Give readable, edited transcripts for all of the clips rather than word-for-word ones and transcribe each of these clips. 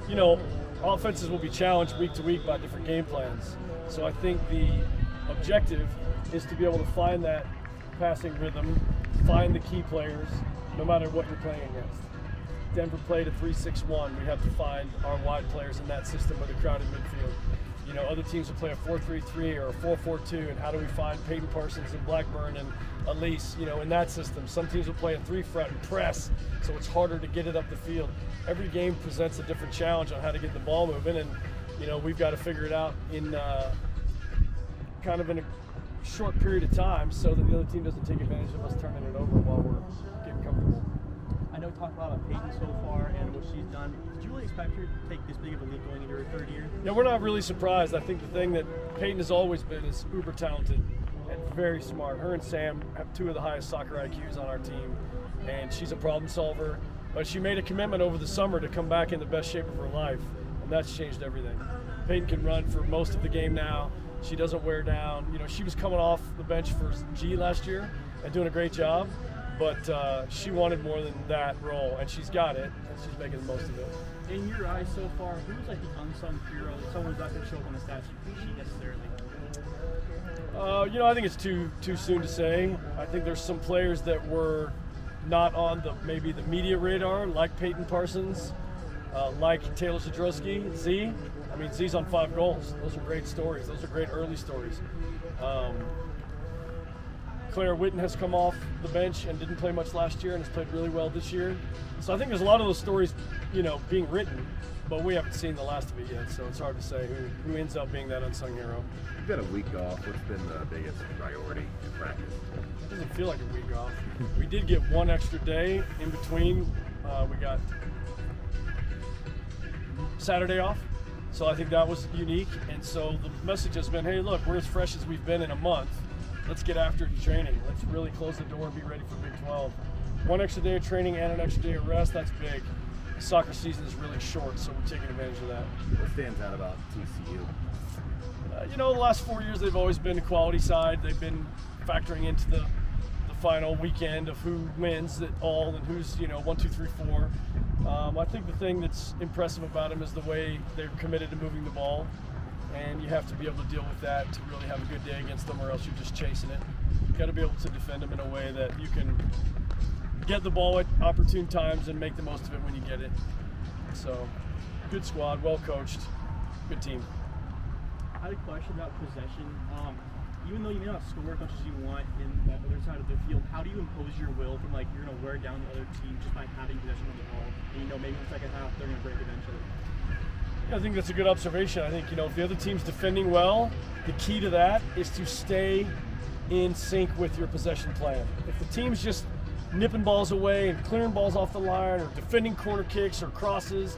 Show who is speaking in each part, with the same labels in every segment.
Speaker 1: you know, offenses will be challenged week to week by different game plans. So I think the objective is to be able to find that passing rhythm, find the key players, no matter what you're playing against. Denver played a 3-6-1. We have to find our wide players in that system with a crowded midfield. You know, other teams will play a 4-3-3 or a 4-4-2, and how do we find Peyton Parsons and Blackburn and Elise, you know, in that system? Some teams will play a 3-fret and press, so it's harder to get it up the field. Every game presents a different challenge on how to get the ball moving, and, you know, we've got to figure it out in kind of in a short period of time so that the other team doesn't take advantage of us turning it over while we're getting comfortable.
Speaker 2: I know we talked a lot about Peyton so far and what she's done. Did you really expect her to take this big of a leap going into her third year?
Speaker 1: Yeah, we're not really surprised. I think the thing that Peyton has always been is uber talented and very smart. Her and Sam have two of the highest soccer IQs on our team, and she's a problem solver. But she made a commitment over the summer to come back in the best shape of her life, and that's changed everything. Peyton can run for most of the game now. She doesn't wear down. You know, she was coming off the bench for G last year and doing a great job. But she wanted more than that role, and she's got it, and she's making the most of it.
Speaker 2: In your eyes so far, who's like the unsung hero, someone who's not going to show up on the stat sheet necessarily?
Speaker 1: You know, I think it's too soon to say. I think there's some players that were not on maybe the media radar, like Peyton Parsons, like Taylor Zadrowski, Z. I mean, Z's on 5 goals. Those are great stories. Those are great early stories. Claire Witten has come off the bench and didn't play much last year and has played really well this year. So I think there's a lot of those stories, you know, being written, but we haven't seen the last of it yet, so it's hard to say who ends up being that unsung hero.
Speaker 3: You've got a week off. What's been the biggest priority in practice?
Speaker 1: It doesn't feel like a week off. We did get one extra day in between. We got Saturday off, so I think that was unique. And so the message has been, hey, look, we're as fresh as we've been in a month. Let's get after it in training. Let's really close the door and be ready for Big 12. One extra day of training and an extra day of rest, that's big. The soccer season is really short, so we're taking advantage of that.
Speaker 3: What stands out about TCU?
Speaker 1: You know, the last 4 years they've always been the quality side. They've been factoring into the final weekend of who wins it all and who's, you know, 1, 2, 3, 4. I think the thing that's impressive about them is the way they're committed to moving the ball. And you have to be able to deal with that to really have a good day against them, or else you're just chasing it. You've got to be able to defend them in a way that you can get the ball at opportune times and make the most of it when you get it. So, good squad, well coached, good team.
Speaker 2: I had a question about possession. Even though you may not score as much as you want in that other side of the field, how do you impose your will from, like, you're going to wear down the other team just by having possession of the ball? And, you know, maybe in the second half they're going to break eventually.
Speaker 1: I think that's a good observation. I think, you know, if the other team's defending well, the key to that is to stay in sync with your possession plan. If the team's just nipping balls away and clearing balls off the line or defending corner kicks or crosses,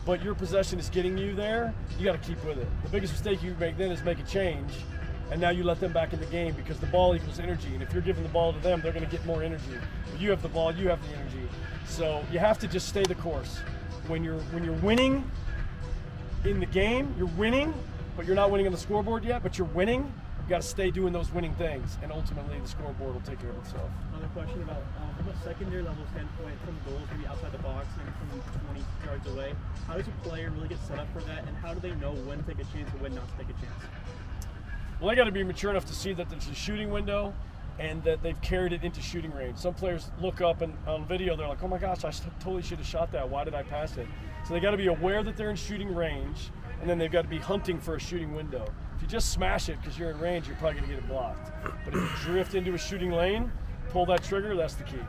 Speaker 1: but your possession is getting you there, you got to keep with it. The biggest mistake you make then is make a change, and now you let them back in the game because the ball equals energy, and if you're giving the ball to them, they're going to get more energy. If you have the ball, you have the energy. So you have to just stay the course. When you're winning in the game, you're winning, but you're not winning on the scoreboard yet, but you're winning. You got to stay doing those winning things, and ultimately the scoreboard will take care of itself.
Speaker 2: Another question about from a secondary level standpoint, from goals, maybe outside the box and from 20 yards away, how does a player really get set up for that, and how do they know when to take a chance and when not to take a chance?
Speaker 1: Well, they got to be mature enough to see that there's a shooting window and that they've carried it into shooting range. Some players look up and on video, they're like, oh my gosh, I totally should have shot that. Why did I pass it? So they got to be aware that they're in shooting range, and then they've got to be hunting for a shooting window. If you just smash it because you're in range, you're probably going to get it blocked. But if you drift into a shooting lane, pull that trigger, that's the key.